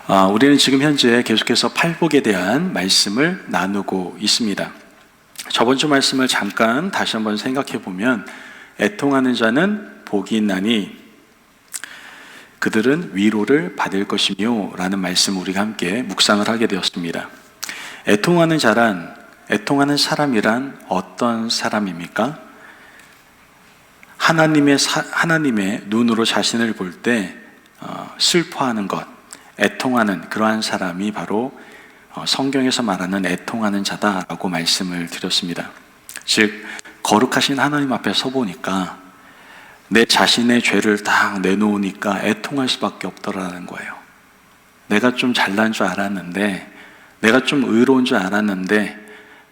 우리는 지금 현재 계속해서 팔복에 대한 말씀을 나누고 있습니다. 저번 주 말씀을 잠깐 다시 한번 생각해 보면, 애통하는 자는 복이 있나니 그들은 위로를 받을 것이며 라는 말씀을 우리가 함께 묵상을 하게 되었습니다. 애통하는 사람이란 어떤 사람입니까? 하나님의 눈으로 자신을 볼 때 슬퍼하는 것, 애통하는 그러한 사람이 바로 성경에서 말하는 애통하는 자다라고 말씀을 드렸습니다. 즉, 거룩하신 하나님 앞에 서보니까 내 자신의 죄를 딱 내놓으니까 애통할 수밖에 없더라는 거예요. 내가 좀 잘난 줄 알았는데, 내가 좀 의로운 줄 알았는데,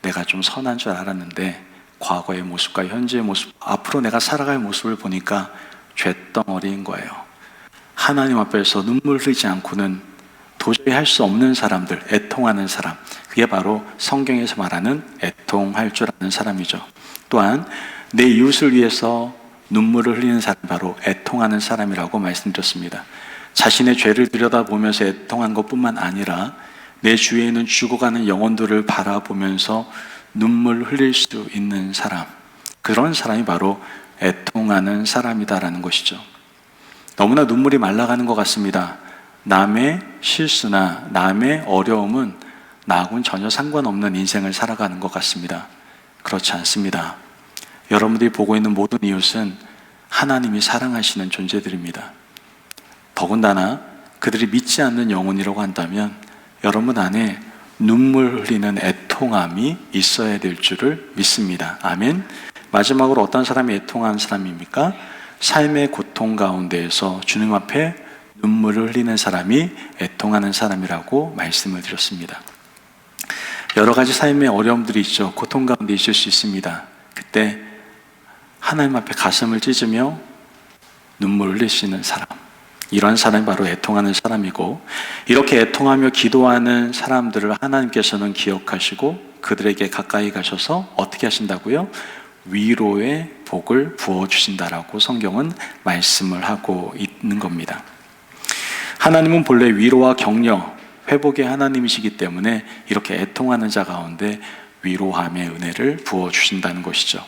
내가 좀 선한 줄 알았는데, 과거의 모습과 현재의 모습, 앞으로 내가 살아갈 모습을 보니까 쇳덩어리인 거예요. 하나님 앞에서 눈물 흘리지 않고는 도저히 할 수 없는 사람들, 애통하는 사람, 그게 바로 성경에서 말하는 애통할 줄 아는 사람이죠. 또한 내 이웃을 위해서 눈물을 흘리는 사람이 바로 애통하는 사람이라고 말씀드렸습니다. 자신의 죄를 들여다보면서 애통한 것뿐만 아니라 내 주위에 있는 죽어가는 영혼들을 바라보면서 눈물 흘릴 수 있는 사람, 그런 사람이 바로 애통하는 사람이다라는 것이죠. 너무나 눈물이 말라가는 것 같습니다. 남의 실수나 남의 어려움은 나하고는 전혀 상관없는 인생을 살아가는 것 같습니다. 그렇지 않습니다. 여러분들이 보고 있는 모든 이웃은 하나님이 사랑하시는 존재들입니다. 더군다나 그들이 믿지 않는 영혼이라고 한다면 여러분 안에 눈물 흘리는 애통함이 있어야 될 줄을 믿습니다. 아멘. 마지막으로 어떤 사람이 애통하는 사람입니까? 삶의 고통 가운데에서 주님 앞에 눈물을 흘리는 사람이 애통하는 사람이라고 말씀을 드렸습니다. 여러 가지 삶의 어려움들이 있죠. 고통 가운데 있을 수 있습니다. 그때 하나님 앞에 가슴을 찢으며 눈물을 흘리시는 사람, 이러한 사람이 바로 애통하는 사람이고, 이렇게 애통하며 기도하는 사람들을 하나님께서는 기억하시고 그들에게 가까이 가셔서 어떻게 하신다고요? 위로의 복을 부어주신다라고 성경은 말씀을 하고 있는 겁니다. 하나님은 본래 위로와 격려, 회복의 하나님이시기 때문에 이렇게 애통하는 자 가운데 위로함의 은혜를 부어주신다는 것이죠.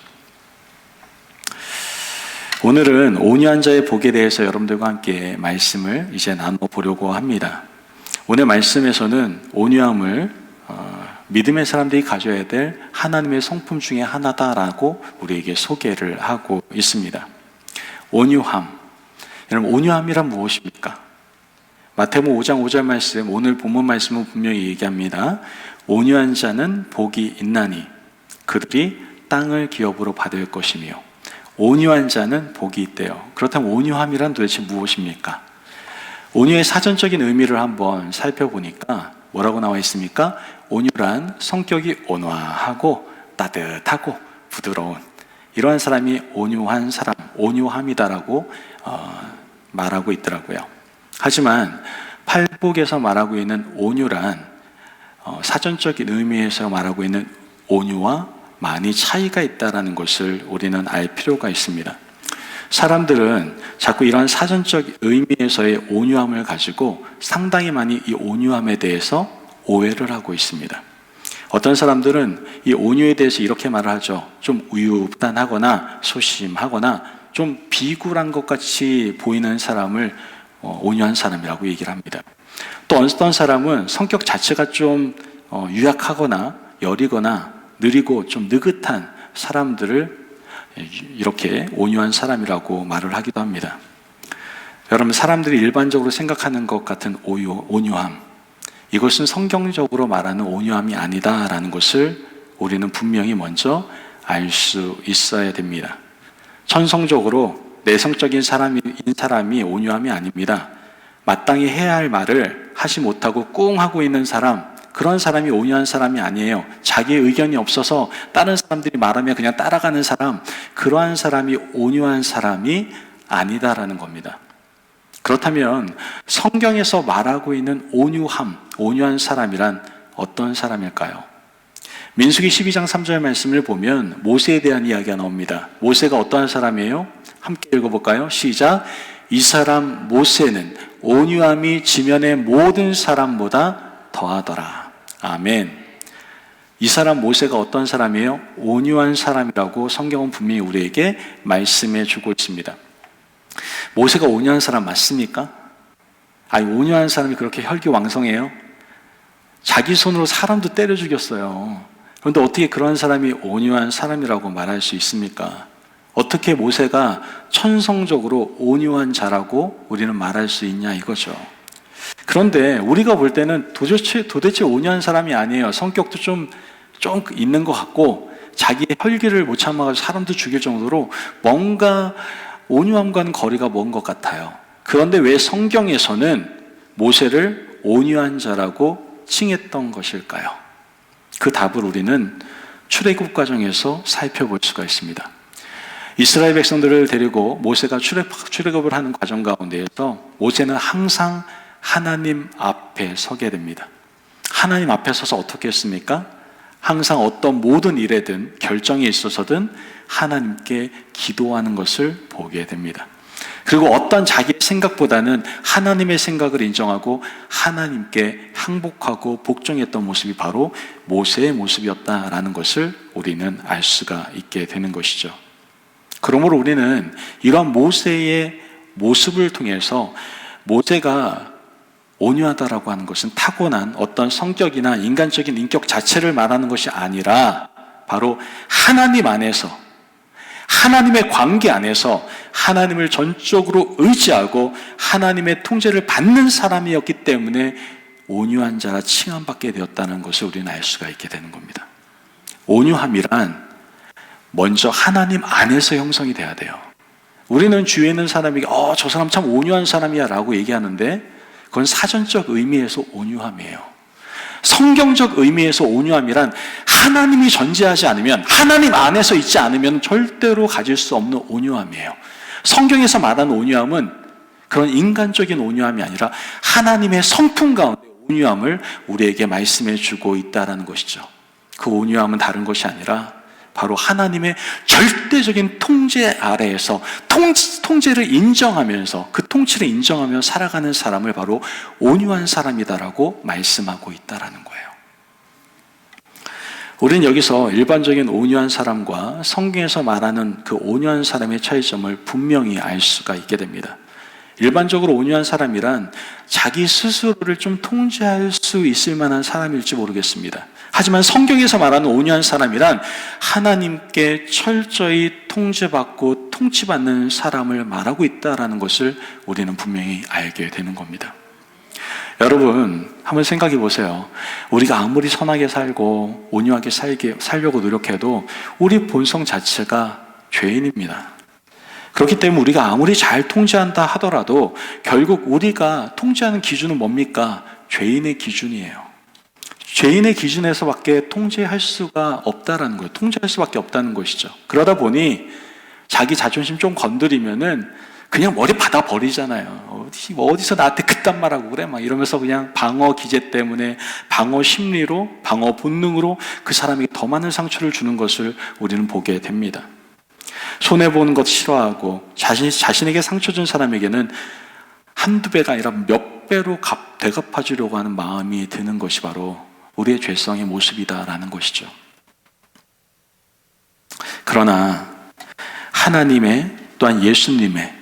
오늘은 온유한 자의 복에 대해서 여러분들과 함께 말씀을 이제 나눠보려고 합니다. 오늘 말씀에서는 온유함을 믿음의 사람들이 가져야 될 하나님의 성품 중에 하나다라고 우리에게 소개를 하고 있습니다. 온유함. 여러분, 온유함이란 무엇입니까? 마태복음 5장 5절 말씀, 오늘 본문 말씀은 분명히 얘기합니다. 온유한 자는 복이 있나니 그들이 땅을 기업으로 받을 것이며, 온유한 자는 복이 있대요. 그렇다면 온유함이란 도대체 무엇입니까? 온유의 사전적인 의미를 한번 살펴보니까 뭐라고 나와 있습니까? 온유란 성격이 온화하고 따뜻하고 부드러운, 이러한 사람이 온유한 사람, 온유함이다라고 말하고 있더라고요. 하지만 팔복에서 말하고 있는 온유란 사전적인 의미에서 말하고 있는 온유와 많이 차이가 있다는 것을 우리는 알 필요가 있습니다. 사람들은 자꾸 이런 사전적 의미에서의 온유함을 가지고 상당히 많이 이 온유함에 대해서 오해를 하고 있습니다. 어떤 사람들은 이 온유에 대해서 이렇게 말을 하죠. 좀 우유부단하거나 소심하거나 좀 비굴한 것 같이 보이는 사람을 온유한 사람이라고 얘기를 합니다. 또 어떤 사람은 성격 자체가 좀 유약하거나 여리거나 느리고 좀 느긋한 사람들을 이렇게 온유한 사람이라고 말을 하기도 합니다. 여러분, 사람들이 일반적으로 생각하는 것 같은 온유함, 이것은 성경적으로 말하는 온유함이 아니다라는 것을 우리는 분명히 먼저 알 수 있어야 됩니다. 천성적으로 내성적인 사람이 온유함이 아닙니다. 마땅히 해야 할 말을 하지 못하고 꿍 하고 있는 사람, 그런 사람이 온유한 사람이 아니에요. 자기의 의견이 없어서 다른 사람들이 말하면 그냥 따라가는 사람, 그러한 사람이 온유한 사람이 아니다라는 겁니다. 그렇다면 성경에서 말하고 있는 온유함, 온유한 사람이란 어떤 사람일까요? 민수기 12장 3절 말씀을 보면 모세에 대한 이야기가 나옵니다. 모세가 어떠한 사람이에요? 함께 읽어볼까요? 시작. 이 사람 모세는 온유함이 지면의 모든 사람보다 더하더라. 아멘. 이 사람 모세가 어떤 사람이에요? 온유한 사람이라고 성경은 분명히 우리에게 말씀해 주고 있습니다. 모세가 온유한 사람 맞습니까? 아니, 온유한 사람이 그렇게 혈기왕성해요? 자기 손으로 사람도 때려 죽였어요. 그런데 어떻게 그런 사람이 온유한 사람이라고 말할 수 있습니까? 어떻게 모세가 천성적으로 온유한 자라고 우리는 말할 수 있냐 이거죠. 그런데 우리가 볼 때는 도대체 온유한 사람이 아니에요. 성격도 좀 있는 것 같고 자기의 혈기를 못 참아가지고 사람도 죽일 정도로 뭔가 온유함과는 거리가 먼 것 같아요. 그런데 왜 성경에서는 모세를 온유한 자라고 칭했던 것일까요? 그 답을 우리는 출애굽 과정에서 살펴볼 수가 있습니다. 이스라엘 백성들을 데리고 모세가 출애굽을 하는 과정 가운데에서 모세는 항상 하나님 앞에 서게 됩니다. 하나님 앞에 서서 어떻게 했습니까? 항상 어떤 모든 일에든 결정에 있어서든 하나님께 기도하는 것을 보게 됩니다. 그리고 어떤 자기의 생각보다는 하나님의 생각을 인정하고 하나님께 항복하고 복종했던 모습이 바로 모세의 모습이었다라는 것을 우리는 알 수가 있게 되는 것이죠. 그러므로 우리는 이러한 모세의 모습을 통해서 모세가 온유하다라고 하는 것은 타고난 어떤 성격이나 인간적인 인격 자체를 말하는 것이 아니라 바로 하나님 안에서, 하나님의 관계 안에서 하나님을 전적으로 의지하고 하나님의 통제를 받는 사람이었기 때문에 온유한 자라 칭함받게 되었다는 것을 우리는 알 수가 있게 되는 겁니다. 온유함이란 먼저 하나님 안에서 형성이 돼야 돼요. 우리는 주위에 있는 사람에게 저 사람 참 온유한 사람이야 라고 얘기하는데 그건 사전적 의미에서 온유함이에요. 성경적 의미에서 온유함이란 하나님이 존재하지 않으면, 하나님 안에서 있지 않으면 절대로 가질 수 없는 온유함이에요. 성경에서 말하는 온유함은 그런 인간적인 온유함이 아니라 하나님의 성품 가운데 온유함을 우리에게 말씀해 주고 있다는 것이죠. 그 온유함은 다른 것이 아니라 바로 하나님의 절대적인 통제 아래에서 통제를 인정하면서 그 통치를 인정하며 살아가는 사람을 바로 온유한 사람이다라고 말씀하고 있다라는 거예요. 우리는 여기서 일반적인 온유한 사람과 성경에서 말하는 그 온유한 사람의 차이점을 분명히 알 수가 있게 됩니다. 일반적으로 온유한 사람이란 자기 스스로를 좀 통제할 수 있을 만한 사람일지 모르겠습니다. 하지만 성경에서 말하는 온유한 사람이란 하나님께 철저히 통제받고 통치받는 사람을 말하고 있다는 것을 우리는 분명히 알게 되는 겁니다. 여러분, 한번 생각해 보세요. 우리가 아무리 선하게 살고 온유하게 살려고 노력해도 우리 본성 자체가 죄인입니다. 그렇기 때문에 우리가 아무리 잘 통제한다 하더라도 결국 우리가 통제하는 기준은 뭡니까? 죄인의 기준이에요. 죄인의 기준에서밖에 통제할 수가 없다라는 거예요. 통제할 수밖에 없다는 것이죠. 그러다 보니 자기 자존심 좀 건드리면은 그냥 머리 받아 버리잖아요. 어디서 나한테 그딴 말하고 그래? 막 이러면서 그냥 방어 기제 때문에 방어 심리로, 방어 본능으로 그 사람에게 더 많은 상처를 주는 것을 우리는 보게 됩니다. 손해보는 것 싫어하고 자신에게 상처 준 사람에게는 한두 배가 아니라 몇 배로 되갚아주려고 하는 마음이 드는 것이 바로 우리의 죄성의 모습이다라는 것이죠. 그러나 하나님의 또한 예수님의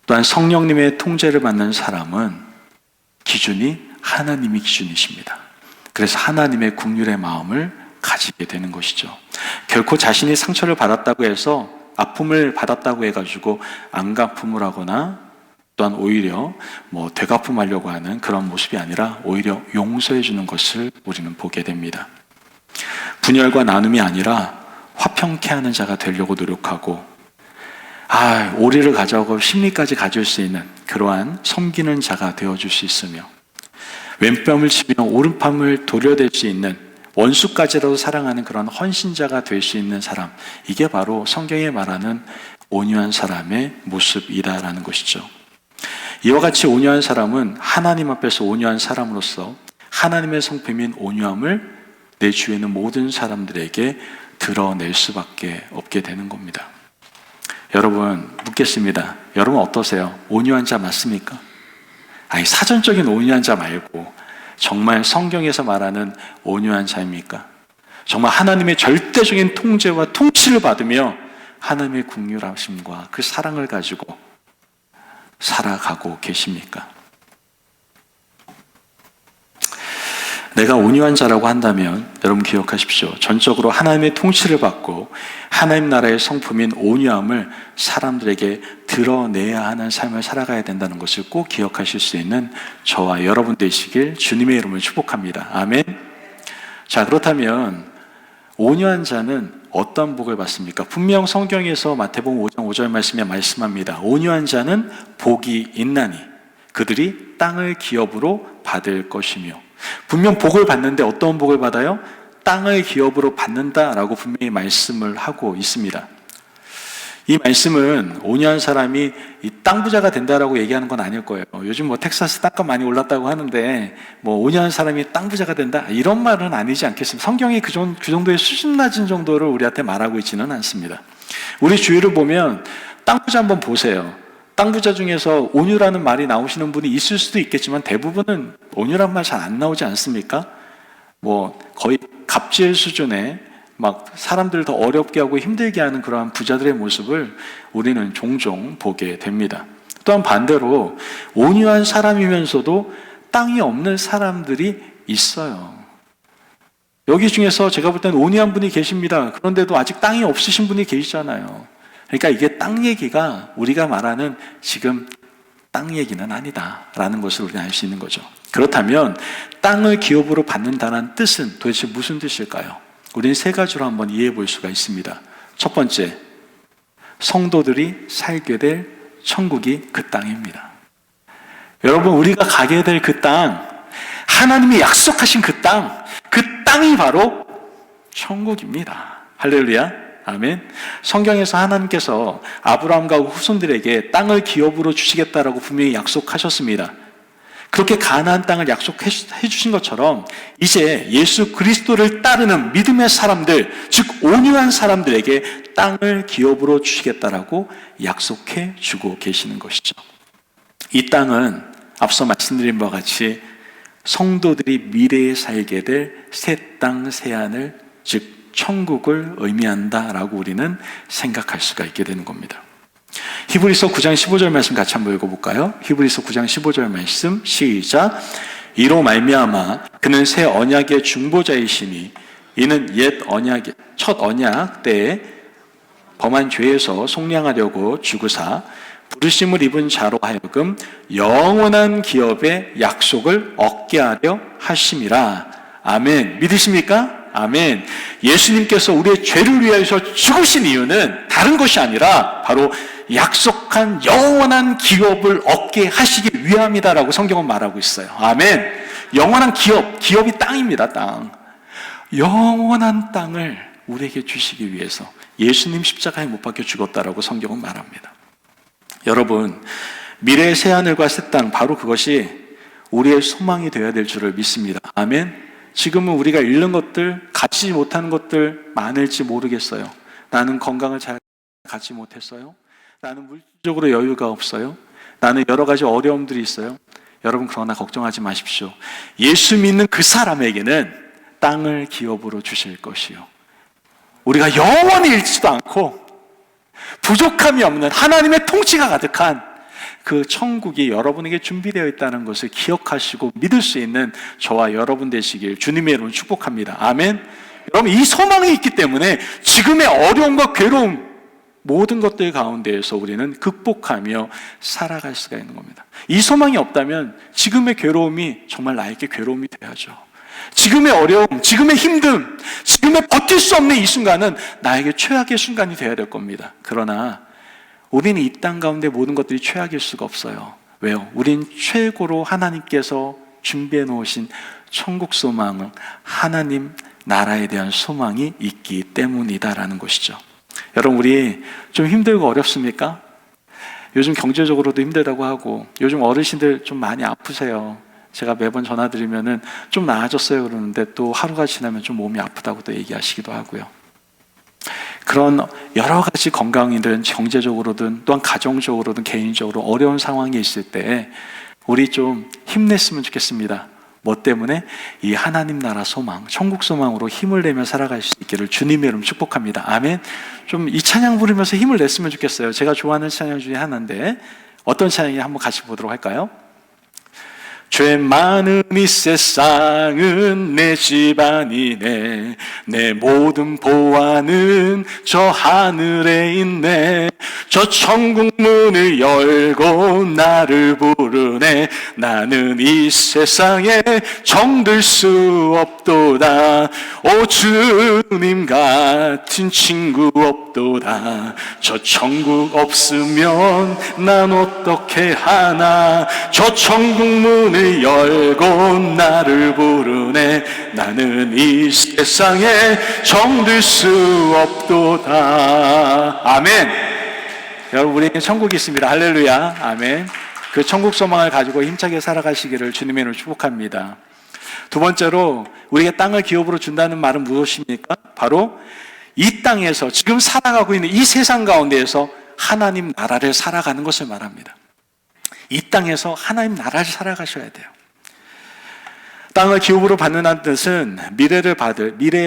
또한 성령님의 통제를 받는 사람은 기준이 하나님이 기준이십니다. 그래서 하나님의 긍휼의 마음을 가지게 되는 것이죠. 결코 자신이 상처를 받았다고 해서 아픔을 받았다고 해가지고 안 갚음을 하거나 또한 오히려 되갚음하려고 하는 그런 모습이 아니라 오히려 용서해 주는 것을 우리는 보게 됩니다. 분열과 나눔이 아니라 화평케 하는 자가 되려고 노력하고 오리를 가져오고 심리까지 가질 수 있는 그러한 섬기는 자가 되어줄 수 있으며 왼뺨을 치며 오른뺨을 돌려댈 수 있는 원수까지라도 사랑하는 그런 헌신자가 될 수 있는 사람, 이게 바로 성경에 말하는 온유한 사람의 모습이다라는 것이죠. 이와 같이 온유한 사람은 하나님 앞에서 온유한 사람으로서 하나님의 성품인 온유함을 내 주위에 있는 모든 사람들에게 드러낼 수밖에 없게 되는 겁니다. 여러분, 묻겠습니다. 여러분 어떠세요? 온유한 자 맞습니까? 아니, 사전적인 온유한 자 말고 정말 성경에서 말하는 온유한 자입니까? 정말 하나님의 절대적인 통제와 통치를 받으며 하나님의 긍휼하심과 그 사랑을 가지고 살아가고 계십니까? 내가 온유한 자라고 한다면 여러분 기억하십시오. 전적으로 하나님의 통치를 받고 하나님 나라의 성품인 온유함을 사람들에게 드러내야 하는 삶을 살아가야 된다는 것을 꼭 기억하실 수 있는 저와 여러분 되시길 주님의 이름으로 축복합니다. 아멘. 자, 그렇다면 온유한 자는 어떤 복을 받습니까? 분명 성경에서 마태복음 5장 5절 말씀에 말씀합니다. 온유한 자는 복이 있나니 그들이 땅을 기업으로 받을 것이며, 분명 복을 받는데 어떤 복을 받아요? 땅을 기업으로 받는다라고 분명히 말씀을 하고 있습니다. 이 말씀은 온유한 사람이 이 땅 부자가 된다라고 얘기하는 건 아닐 거예요. 요즘 뭐 텍사스 땅값 많이 올랐다고 하는데 뭐 온유한 사람이 땅 부자가 된다 이런 말은 아니지 않겠습니까? 성경이 그 정도의 수준 낮은 정도를 우리한테 말하고 있지는 않습니다. 우리 주위를 보면 땅 부자 한번 보세요. 땅 부자 중에서 온유라는 말이 나오시는 분이 있을 수도 있겠지만 대부분은 온유란 말 잘 안 나오지 않습니까? 뭐 거의 갑질 수준의 막 사람들 더 어렵게 하고 힘들게 하는 그러한 부자들의 모습을 우리는 종종 보게 됩니다. 또한 반대로 온유한 사람이면서도 땅이 없는 사람들이 있어요. 여기 중에서 제가 볼 때는 온유한 분이 계십니다. 그런데도 아직 땅이 없으신 분이 계시잖아요. 그러니까 이게 땅 얘기가 우리가 말하는 지금 땅 얘기는 아니다라는 것을 우리는 알 수 있는 거죠. 그렇다면 땅을 기업으로 받는다는 뜻은 도대체 무슨 뜻일까요? 우리는 세 가지로 한번 이해해 볼 수가 있습니다. 첫 번째, 성도들이 살게 될 천국이 그 땅입니다. 여러분, 우리가 가게 될 그 땅, 하나님이 약속하신 그 땅이 바로 천국입니다. 할렐루야, 아멘. 성경에서 하나님께서 아브라함과 후손들에게 땅을 기업으로 주시겠다라고 분명히 약속하셨습니다. 그렇게 가나안 땅을 약속해 주신 것처럼 이제 예수 그리스도를 따르는 믿음의 사람들, 즉 온유한 사람들에게 땅을 기업으로 주시겠다라고 약속해 주고 계시는 것이죠. 이 땅은 앞서 말씀드린 바와 같이 성도들이 미래에 살게 될 새 땅, 새 하늘, 즉 천국을 의미한다라고 우리는 생각할 수가 있게 되는 겁니다. 히브리서 9장 15절 말씀 같이 한번 읽어볼까요? 히브리서 9장 15절 말씀 시작. 이로 말미암아 그는 새 언약의 중보자이시니 이는 첫 언약 때에 범한 죄에서 속량하려고 죽으사 부르심을 입은 자로 하여금 영원한 기업의 약속을 얻게 하려 하심이라. 아멘. 믿으십니까? 아멘. 예수님께서 우리의 죄를 위하여서 죽으신 이유는 다른 것이 아니라 바로 약속한 영원한 기업을 얻게 하시기 위함이다라고 성경은 말하고 있어요. 아멘. 영원한 기업이 땅입니다. 땅. 영원한 땅을 우리에게 주시기 위해서 예수님 십자가에 못 박혀 죽었다라고 성경은 말합니다. 여러분, 미래의 새하늘과 새 땅, 바로 그것이 우리의 소망이 되어야 될 줄을 믿습니다. 아멘. 지금은 우리가 잃는 것들, 갖지 못하는 것들 많을지 모르겠어요. 나는 건강을 잘 갖지 못했어요. 나는 물질적으로 여유가 없어요. 나는 여러 가지 어려움들이 있어요. 여러분, 그러나 걱정하지 마십시오. 예수 믿는 그 사람에게는 땅을 기업으로 주실 것이요, 우리가 영원히 잃지도 않고 부족함이 없는 하나님의 통치가 가득한 그 천국이 여러분에게 준비되어 있다는 것을 기억하시고 믿을 수 있는 저와 여러분 되시길 주님의 이름으로 축복합니다. 아멘. 여러분, 이 소망이 있기 때문에 지금의 어려움과 괴로움, 모든 것들 가운데에서 우리는 극복하며 살아갈 수가 있는 겁니다. 이 소망이 없다면 지금의 괴로움이 정말 나에게 괴로움이 돼야죠. 지금의 어려움, 지금의 힘듦, 지금의 버틸 수 없는 이 순간은 나에게 최악의 순간이 되어야 될 겁니다. 그러나 우리는 이 땅 가운데 모든 것들이 최악일 수가 없어요. 왜요? 우린 최고로 하나님께서 준비해 놓으신 천국 소망은 하나님 나라에 대한 소망이 있기 때문이다라는 것이죠. 여러분, 우리 좀 힘들고 어렵습니까? 요즘 경제적으로도 힘들다고 하고 요즘 어르신들 좀 많이 아프세요. 제가 매번 전화드리면은 좀 나아졌어요 그러는데 또 하루가 지나면 좀 몸이 아프다고 또 얘기하시기도 하고요. 그런 여러 가지 건강이든 경제적으로든 또한 가정적으로든 개인적으로 어려운 상황이 있을 때 우리 좀 힘냈으면 좋겠습니다. 뭐 때문에? 이 하나님 나라 소망, 천국 소망으로 힘을 내며 살아갈 수 있기를 주님의 이름 축복합니다. 아멘. 좀 이 찬양 부르면서 힘을 냈으면 좋겠어요. 제가 좋아하는 찬양 중에 하나인데 어떤 찬양인지 한번 같이 보도록 할까요? 죄 많은 이 세상은 내 집안이네. 내 모든 보안은 저 하늘에 있네. 저 천국 문을 열고 나를 부르네. 나는 이 세상에 정들 수 없도다. 오 주님 같은 친구 없도다. 저 천국 없으면 난 어떻게 하나. 저 천국 문을 열고 나를 부르네. 나는 이 세상에 정들 수 없도다. 아멘. 여러분, 우리에게 천국이 있습니다. 할렐루야. 아멘. 그 천국 소망을 가지고 힘차게 살아가시기를 주님의 이름으로 축복합니다. 두 번째로 우리에게 땅을 기업으로 준다는 말은 무엇입니까? 바로 이 땅에서 지금 살아가고 있는 이 세상 가운데에서 하나님 나라를 살아가는 것을 말합니다. 이 땅에서 하나님 나라를 살아가셔야 돼요. 땅을 기업으로 받는다는 뜻은 미래에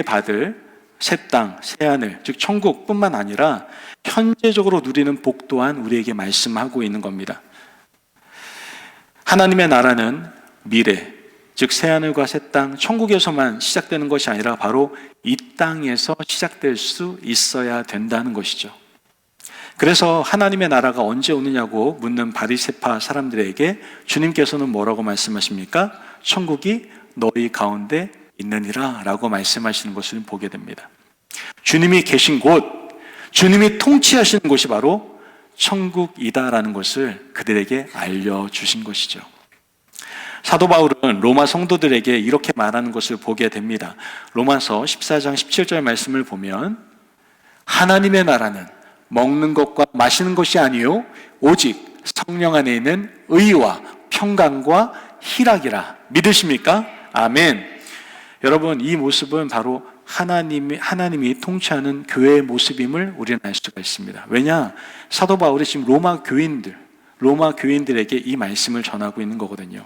받을 새 땅, 새 하늘, 즉 천국뿐만 아니라 현재적으로 누리는 복 또한 우리에게 말씀하고 있는 겁니다. 하나님의 나라는 미래, 즉 새하늘과 새 땅, 천국에서만 시작되는 것이 아니라 바로 이 땅에서 시작될 수 있어야 된다는 것이죠. 그래서 하나님의 나라가 언제 오느냐고 묻는 바리새파 사람들에게 주님께서는 뭐라고 말씀하십니까? 천국이 너희 가운데 있느니라 라고 말씀하시는 것을 보게 됩니다. 주님이 계신 곳, 주님이 통치하시는 곳이 바로 천국이다라는 것을 그들에게 알려주신 것이죠. 사도 바울은 로마 성도들에게 이렇게 말하는 것을 보게 됩니다. 로마서 14장 17절 말씀을 보면 하나님의 나라는 먹는 것과 마시는 것이 아니요 오직 성령 안에 있는 의와 평강과 희락이라. 믿으십니까? 아멘. 여러분, 이 모습은 바로 하나님이 통치하는 교회의 모습임을 우리는 알 수가 있습니다. 왜냐? 사도 바울이 지금 로마 교인들에게 이 말씀을 전하고 있는 거거든요.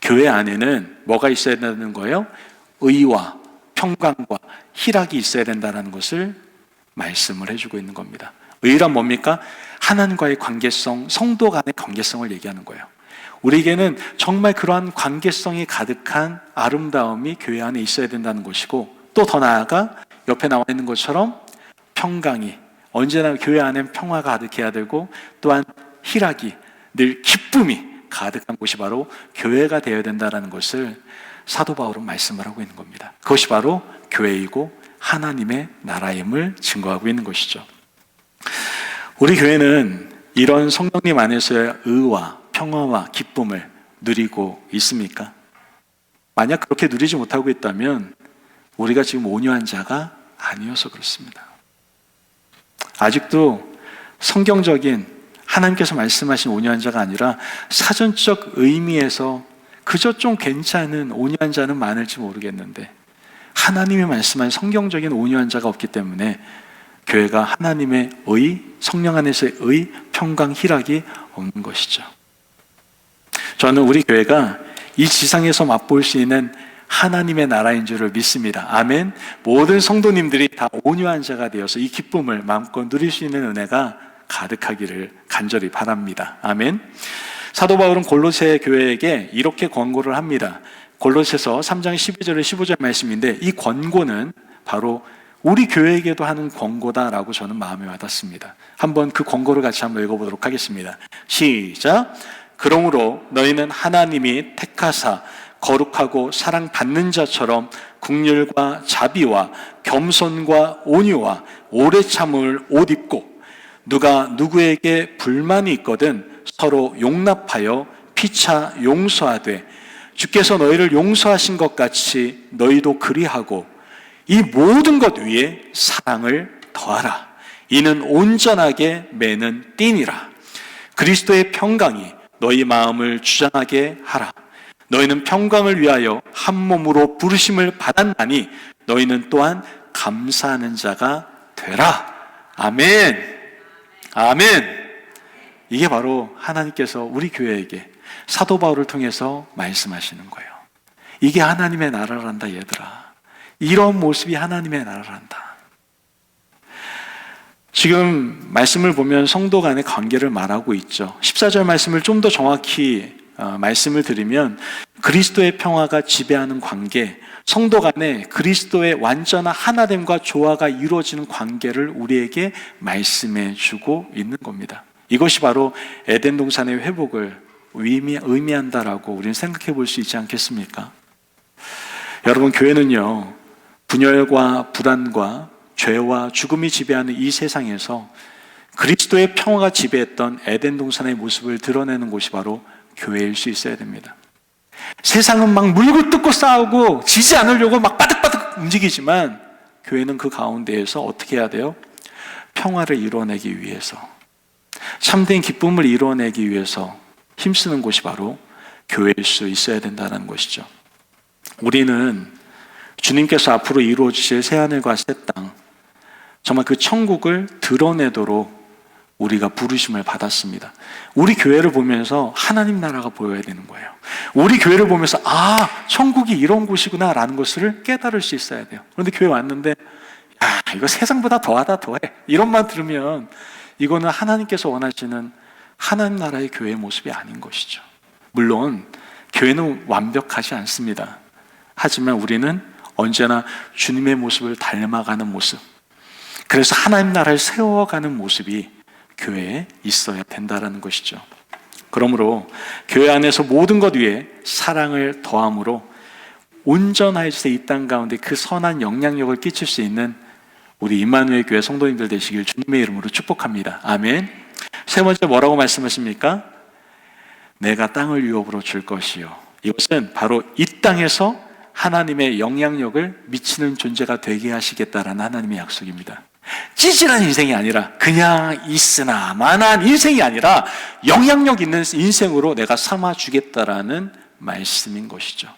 교회 안에는 뭐가 있어야 된다는 거예요? 의와 평강과 희락이 있어야 된다는 것을 말씀을 해주고 있는 겁니다. 의란 뭡니까? 하나님과의 관계성, 성도 간의 관계성을 얘기하는 거예요. 우리에게는 정말 그러한 관계성이 가득한 아름다움이 교회 안에 있어야 된다는 것이고, 또 더 나아가 옆에 나와 있는 것처럼 평강이, 언제나 교회 안에는 평화가 가득해야 되고, 또한 희락이, 늘 기쁨이 가득한 곳이 바로 교회가 되어야 된다는 것을 사도 바울은 말씀을 하고 있는 겁니다. 그것이 바로 교회이고 하나님의 나라임을 증거하고 있는 것이죠. 우리 교회는 이런 성령님 안에서의 의와 평화와 기쁨을 누리고 있습니까? 만약 그렇게 누리지 못하고 있다면 우리가 지금 온유한 자가 아니어서 그렇습니다. 아직도 성경적인 하나님께서 말씀하신 온유한 자가 아니라 사전적 의미에서 그저 좀 괜찮은 온유한 자는 많을지 모르겠는데, 하나님이 말씀하신 성경적인 온유한 자가 없기 때문에 교회가 하나님의 의, 성령 안에서의 의, 평강, 희락이 없는 것이죠. 저는 우리 교회가 이 지상에서 맛볼 수 있는 하나님의 나라인 줄을 믿습니다. 아멘. 모든 성도님들이 다 온유한 자가 되어서 이 기쁨을 마음껏 누릴 수 있는 은혜가 가득하기를 간절히 바랍니다. 아멘. 사도 바울은 골로새 교회에게 이렇게 권고를 합니다. 골로새서 3장 12절에 15절 말씀인데, 이 권고는 바로 우리 교회에게도 하는 권고다라고 저는 마음에 와닿습니다. 한번 그 권고를 같이 한번 읽어보도록 하겠습니다. 시작. 그러므로 너희는 하나님이 택하사 거룩하고 사랑받는 자처럼 긍휼과 자비와 겸손과 온유와 오래 참을 옷 입고, 누가 누구에게 불만이 있거든 서로 용납하여 피차 용서하되 주께서 너희를 용서하신 것 같이 너희도 그리하고 이 모든 것 위에 사랑을 더하라. 이는 온전하게 매는 띠니라. 그리스도의 평강이 너희 마음을 주장하게 하라. 너희는 평강을 위하여 한 몸으로 부르심을 받았나니 너희는 또한 감사하는 자가 되라. 아멘. 아멘. 이게 바로 하나님께서 우리 교회에게, 사도 바울을 통해서 말씀하시는 거예요. 이게 하나님의 나라란다, 얘들아. 이런 모습이 하나님의 나라란다. 지금 말씀을 보면 성도 간의 관계를 말하고 있죠. 14절 말씀을 좀 더 정확히 말씀을 드리면 그리스도의 평화가 지배하는 관계, 성도 간에 그리스도의 완전한 하나됨과 조화가 이루어지는 관계를 우리에게 말씀해 주고 있는 겁니다. 이것이 바로 에덴 동산의 회복을 의미한다라고 우리는 생각해 볼 수 있지 않겠습니까? 여러분, 교회는요, 분열과 불안과 죄와 죽음이 지배하는 이 세상에서 그리스도의 평화가 지배했던 에덴 동산의 모습을 드러내는 곳이 바로 교회일 수 있어야 됩니다. 세상은 막 물고 뜯고 싸우고 지지 않으려고 막 바득바득 움직이지만 교회는 그 가운데에서 어떻게 해야 돼요? 평화를 이루어내기 위해서, 참된 기쁨을 이루어내기 위해서 힘쓰는 곳이 바로 교회일 수 있어야 된다는 것이죠. 우리는 주님께서 앞으로 이루어 주실 새하늘과 새 땅, 정말 그 천국을 드러내도록 우리가 부르심을 받았습니다. 우리 교회를 보면서 하나님 나라가 보여야 되는 거예요. 우리 교회를 보면서 천국이 이런 곳이구나 라는 것을 깨달을 수 있어야 돼요. 그런데 교회 왔는데 이거 세상보다 더하다 더해, 이런 말 들으면 이거는 하나님께서 원하시는 하나님 나라의 교회의 모습이 아닌 것이죠. 물론 교회는 완벽하지 않습니다. 하지만 우리는 언제나 주님의 모습을 닮아가는 모습, 그래서 하나님 나라를 세워가는 모습이 교회에 있어야 된다는 것이죠. 그러므로 교회 안에서 모든 것 위에 사랑을 더함으로 온전하여서 이 땅 가운데 그 선한 영향력을 끼칠 수 있는 우리 임마누엘 교회 성도님들 되시길 주님의 이름으로 축복합니다. 아멘. 세 번째 뭐라고 말씀하십니까? 내가 땅을 유업으로 줄 것이요. 이것은 바로 이 땅에서 하나님의 영향력을 미치는 존재가 되게 하시겠다라는 하나님의 약속입니다. 찌질한 인생이 아니라 그냥 있으나 마나한 인생이 아니라 영향력 있는 인생으로 내가 삼아주겠다라는 말씀인 것이죠.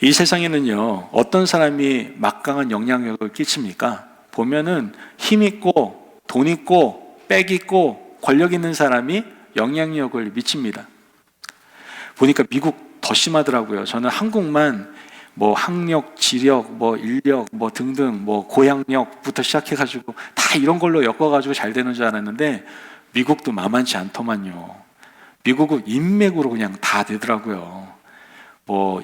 이 세상에는요, 어떤 사람이 막강한 영향력을 끼칩니까? 보면은 힘 있고 돈 있고 빽 있고 권력 있는 사람이 영향력을 미칩니다. 보니까 미국 더 심하더라고요. 저는 한국만 학력, 지력, 인력, 등등, 고향력부터 시작해가지고 다 이런 걸로 엮어가지고 잘 되는 줄 알았는데 미국도 만만치 않더만요. 미국은 인맥으로 그냥 다 되더라고요.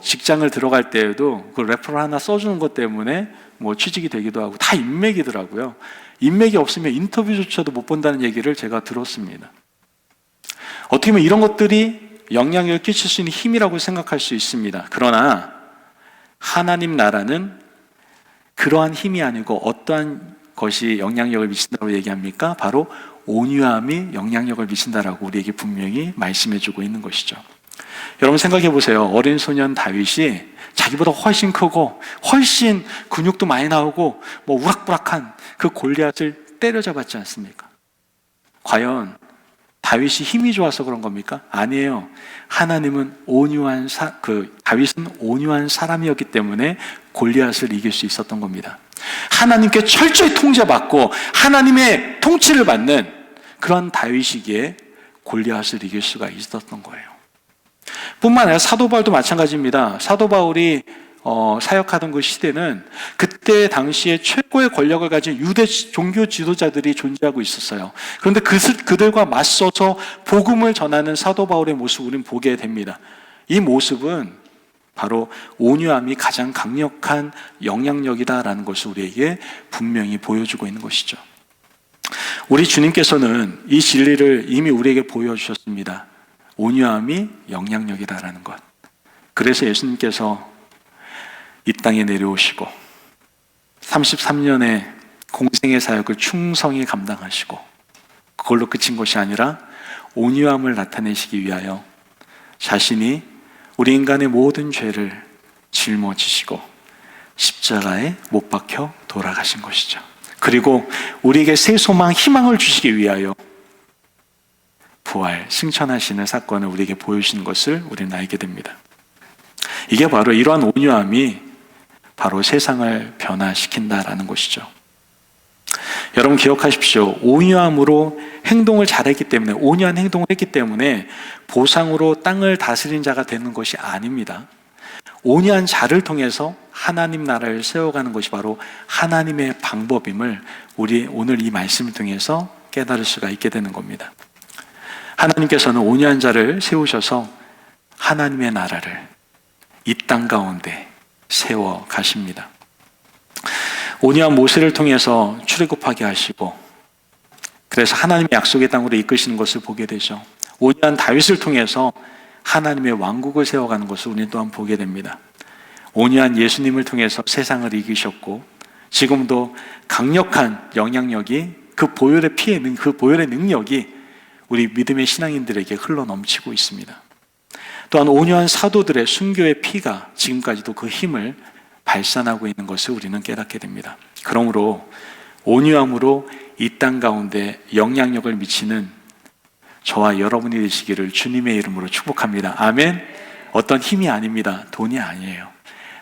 직장을 들어갈 때에도 그 레퍼럴 하나 써주는 것 때문에 취직이 되기도 하고 다 인맥이더라고요. 인맥이 없으면 인터뷰조차도 못 본다는 얘기를 제가 들었습니다. 어떻게 보면 이런 것들이 영향력을 끼칠 수 있는 힘이라고 생각할 수 있습니다. 그러나 하나님 나라는 그러한 힘이 아니고 어떠한 것이 영향력을 미친다고 얘기합니까? 바로 온유함이 영향력을 미친다라고 우리에게 분명히 말씀해주고 있는 것이죠. 여러분 생각해 보세요. 어린 소년 다윗이 자기보다 훨씬 크고 훨씬 근육도 많이 나오고 우락부락한 그 골리앗을 때려잡았지 않습니까? 과연 다윗이 힘이 좋아서 그런 겁니까? 아니에요. 하나님은 다윗은 온유한 사람이었기 때문에 골리앗을 이길 수 있었던 겁니다. 하나님께 철저히 통제받고 하나님의 통치를 받는 그런 다윗이기에 골리앗을 이길 수가 있었던 거예요. 뿐만 아니라 사도 바울도 마찬가지입니다. 사도 바울이 사역하던 그 시대는 그때 당시에 최고의 권력을 가진 유대 종교 지도자들이 존재하고 있었어요. 그런데 그들과 맞서서 복음을 전하는 사도 바울의 모습을 우리는 보게 됩니다. 이 모습은 바로 온유함이 가장 강력한 영향력이다라는 것을 우리에게 분명히 보여주고 있는 것이죠. 우리 주님께서는 이 진리를 이미 우리에게 보여주셨습니다. 온유함이 영향력이다라는 것. 그래서 예수님께서 이 땅에 내려오시고 33년의 공생의 사역을 충성히 감당하시고 그걸로 끝인 것이 아니라 온유함을 나타내시기 위하여 자신이 우리 인간의 모든 죄를 짊어지시고 십자가에 못 박혀 돌아가신 것이죠. 그리고 우리에게 새 소망, 희망을 주시기 위하여 부활, 승천하시는 사건을 우리에게 보여주신 것을 우리는 알게 됩니다. 이게 바로 이러한 온유함이 바로 세상을 변화시킨다라는 것이죠. 여러분 기억하십시오. 온유함으로 행동을 잘했기 때문에, 온유한 행동을 했기 때문에 보상으로 땅을 다스린 자가 되는 것이 아닙니다. 온유한 자를 통해서 하나님 나라를 세워가는 것이 바로 하나님의 방법임을 우리 오늘 이 말씀을 통해서 깨달을 수가 있게 되는 겁니다. 하나님께서는 온유한 자를 세우셔서 하나님의 나라를 이 땅 가운데 세워 가십니다. 온유한 모세를 통해서 출애굽하게 하시고, 그래서 하나님의 약속의 땅으로 이끄시는 것을 보게 되죠. 온유한 다윗을 통해서 하나님의 왕국을 세워가는 것을 우리는 또한 보게 됩니다. 온유한 예수님을 통해서 세상을 이기셨고, 지금도 강력한 영향력이 그 보혈의 피에 그 보혈의 능력이 우리 믿음의 신앙인들에게 흘러 넘치고 있습니다. 또한 온유한 사도들의 순교의 피가 지금까지도 그 힘을 발산하고 있는 것을 우리는 깨닫게 됩니다. 그러므로 온유함으로 이 땅 가운데 영향력을 미치는 저와 여러분이 되시기를 주님의 이름으로 축복합니다. 아멘. 어떤 힘이 아닙니다. 돈이 아니에요.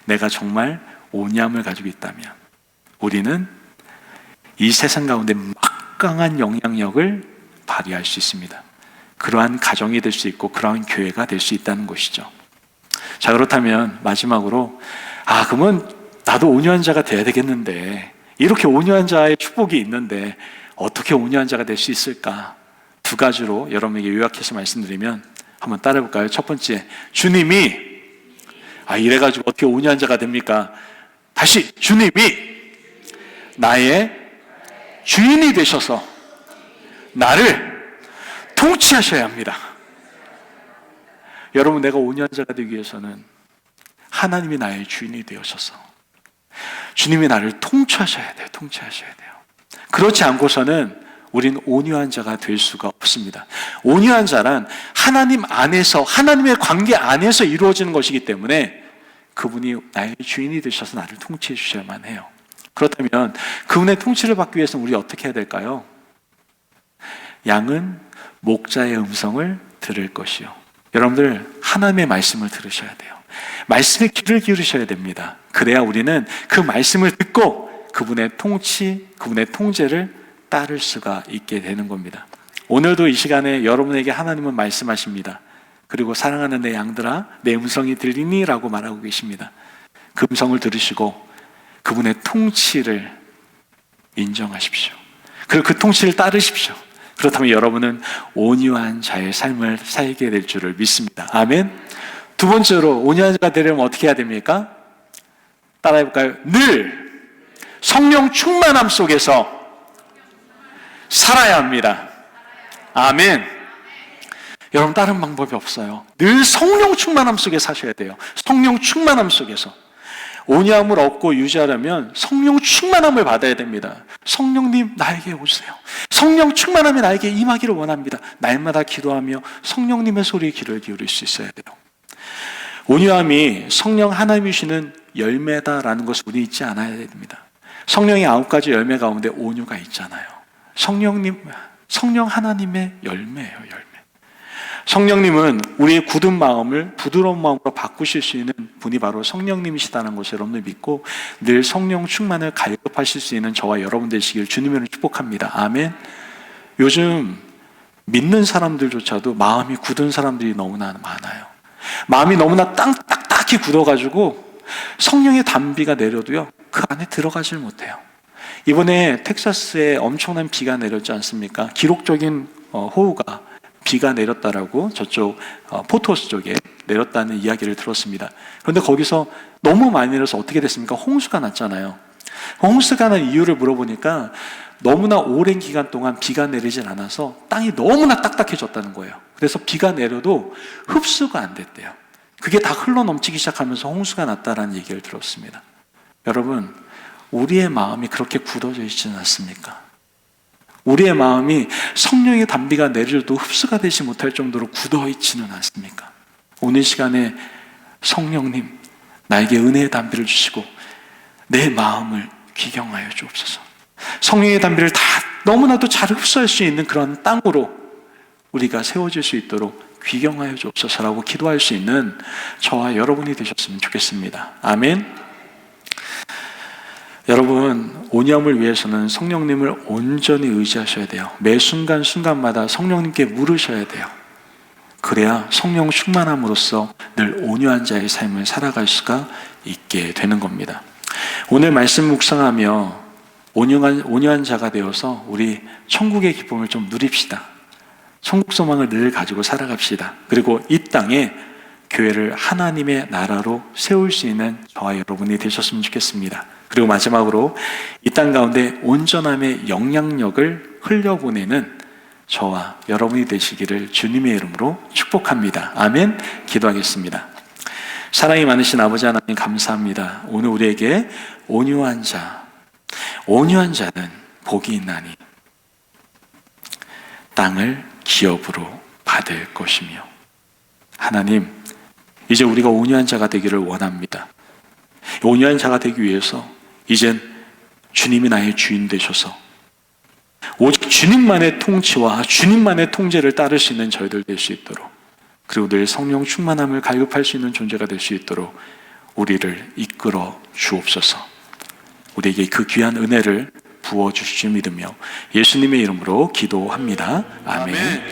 내가 정말 온유함을 가지고 있다면 우리는 이 세상 가운데 막강한 영향력을 발휘할 수 있습니다. 그러한 가정이 될 수 있고 그러한 교회가 될 수 있다는 것이죠. 자, 그렇다면 마지막으로 그러면 나도 온유한 자가 돼야 되겠는데, 이렇게 온유한 자의 축복이 있는데 어떻게 온유한 자가 될 수 있을까? 두 가지로 여러분에게 요약해서 말씀드리면 한번 따라해 볼까요? 첫 번째, 주님이 이래가지고 어떻게 온유한 자가 됩니까? 다시, 주님이 나의 주인이 되셔서 나를 통치하셔야 합니다. 여러분, 내가 온유한 자가 되기 위해서는 하나님이 나의 주인이 되어셔서 주님이 나를 통치하셔야 돼요. 통치하셔야 돼요. 그렇지 않고서는 우린 온유한 자가 될 수가 없습니다. 온유한 자란 하나님 안에서, 하나님의 관계 안에서 이루어지는 것이기 때문에 그분이 나의 주인이 되셔서 나를 통치해 주셔야만 해요. 그렇다면 그분의 통치를 받기 위해서는 우리 어떻게 해야 될까요? 양은 목자의 음성을 들을 것이요. 여러분들, 하나님의 말씀을 들으셔야 돼요. 말씀에 귀를 기울이셔야 됩니다. 그래야 우리는 그 말씀을 듣고 그분의 통치, 그분의 통제를 따를 수가 있게 되는 겁니다. 오늘도 이 시간에 여러분에게 하나님은 말씀하십니다. 그리고 사랑하는 내 양들아, 내 음성이 들리니? 라고 말하고 계십니다. 그 음성을 들으시고 그분의 통치를 인정하십시오. 그리고 그 통치를 따르십시오. 그렇다면 여러분은 온유한 자의 삶을 살게 될 줄을 믿습니다. 아멘. 두 번째로, 온유한 자가 되려면 어떻게 해야 됩니까? 따라해 볼까요? 늘 성령 충만함 속에서 살아야 합니다. 아멘. 여러분, 다른 방법이 없어요. 늘 성령 충만함 속에 사셔야 돼요. 성령 충만함 속에서. 온유함을 얻고 유지하려면 성령 충만함을 받아야 됩니다. 성령님, 나에게 오세요. 성령 충만함이 나에게 임하기를 원합니다. 날마다 기도하며 성령님의 소리에 귀를 기울일 수 있어야 돼요. 온유함이 성령 하나님이 주시는 열매다라는 것을 우리 잊지 않아야 됩니다. 성령의 9가지 열매 가운데 온유가 있잖아요. 성령 하나님의 열매예요, 열매. 성령님은 우리의 굳은 마음을 부드러운 마음으로 바꾸실 수 있는 분이 바로 성령님이시다는 것을 여러분들 믿고 늘 성령 충만을 갈급하실 수 있는 저와 여러분 되시길 주님으로 축복합니다. 아멘. 요즘 믿는 사람들조차도 마음이 굳은 사람들이 너무나 많아요. 마음이 너무나 딱딱히 굳어가지고 성령의 단비가 내려도요, 그 안에 들어가질 못해요. 이번에 텍사스에 엄청난 비가 내렸지 않습니까? 기록적인 호우가, 비가 내렸다라고 저쪽 포토스 쪽에 내렸다는 이야기를 들었습니다. 그런데 거기서 너무 많이 내려서 어떻게 됐습니까? 홍수가 났잖아요. 홍수가 난 이유를 물어보니까 너무나 오랜 기간 동안 비가 내리질 않아서 땅이 너무나 딱딱해졌다는 거예요. 그래서 비가 내려도 흡수가 안 됐대요. 그게 다 흘러 넘치기 시작하면서 홍수가 났다라는 얘기를 들었습니다. 여러분, 우리의 마음이 그렇게 굳어져 있지는 않습니까? 우리의 마음이 성령의 단비가 내려도 흡수가 되지 못할 정도로 굳어 있지는 않습니까? 오늘 시간에 성령님, 나에게 은혜의 단비를 주시고 내 마음을 귀경하여 주옵소서. 성령의 단비를 다 너무나도 잘 흡수할 수 있는 그런 땅으로 우리가 세워질 수 있도록 귀경하여 주옵소서라고 기도할 수 있는 저와 여러분이 되셨으면 좋겠습니다. 아멘. 여러분, 온유함을 위해서는 성령님을 온전히 의지하셔야 돼요. 매 순간순간마다 성령님께 물으셔야 돼요. 그래야 성령 충만함으로써 늘 온유한 자의 삶을 살아갈 수가 있게 되는 겁니다. 오늘 말씀 묵상하며 온유한 자가 되어서 우리 천국의 기쁨을 좀 누립시다. 천국 소망을 늘 가지고 살아갑시다. 그리고 이 땅에 교회를 하나님의 나라로 세울 수 있는 저와 여러분이 되셨으면 좋겠습니다. 그리고 마지막으로 이 땅 가운데 온전함의 영향력을 흘려보내는 저와 여러분이 되시기를 주님의 이름으로 축복합니다. 아멘. 기도하겠습니다. 사랑이 많으신 아버지 하나님 감사합니다. 오늘 우리에게 온유한 자는 복이 있나니 땅을 기업으로 받을 것이며, 하나님, 이제 우리가 온유한 자가 되기를 원합니다. 온유한 자가 되기 위해서 이젠 주님이 나의 주인 되셔서 오직 주님만의 통치와 주님만의 통제를 따를 수 있는 저희들 될 수 있도록, 그리고 늘 성령 충만함을 갈급할 수 있는 존재가 될 수 있도록 우리를 이끌어 주옵소서. 우리에게 그 귀한 은혜를 부어주실 줄 믿으며 예수님의 이름으로 기도합니다. 아멘.